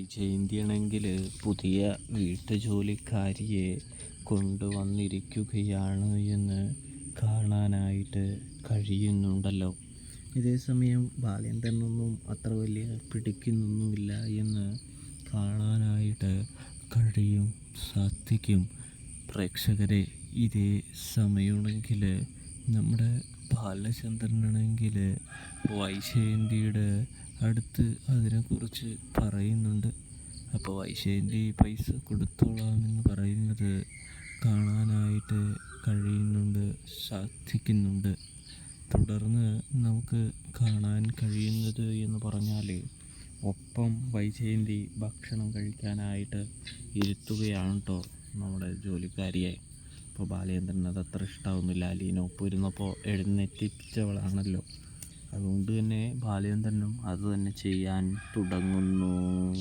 ജയന്തിയാണെങ്കിൽ പുതിയ വീട്ടുജോലിക്കാരിയെ കൊണ്ടുവന്നിരിക്കുകയാണ് എന്ന് കാണാനായിട്ട് കഴിയുന്നുണ്ടല്ലോ. ഇതേസമയം ബാലേന്ദ്രനൊന്നും അത്ര വലിയ പിടിക്കുന്നൊന്നുമില്ല എന്ന് കാണാനായിട്ട് സാധിക്കും. പ്രേക്ഷകരെ, ഇതേ സമയമാണെങ്കിൽ നമ്മുടെ ബാലചന്ദ്രനാണെങ്കിൽ വൈജയന്തിയുടെ അടുത്ത് അതിനെക്കുറിച്ച് പറയുന്നുണ്ട്. അപ്പോൾ വൈജയന്തി പൈസ കൊടുത്തോളാമെന്ന് പറയുന്നത് കാണാനായിട്ട് സാധിക്കുന്നുണ്ട്. തുടർന്ന് നമുക്ക് കാണാൻ കഴിയുന്നത് എന്ന് പറഞ്ഞാൽ ഒപ്പം വൈജയന്തി ഭക്ഷണം കഴിക്കാനായിട്ട് ഇരുത്തുകയാണ് കേട്ടോ നമ്മുടെ ജോലിക്കാരിയെ. അപ്പോൾ ബാലേന്ദ്രൻ അതത്ര ഇഷ്ടമാവുന്നില്ല. അലീനൊപ്പം ഇരുന്നപ്പോൾ എഴുന്നേറ്റിച്ചവളാണല്ലോ. അതുകൊണ്ട് തന്നെ ബാലേന്ദ്രനും അത് തന്നെ ചെയ്യാൻ തുടങ്ങുന്നു.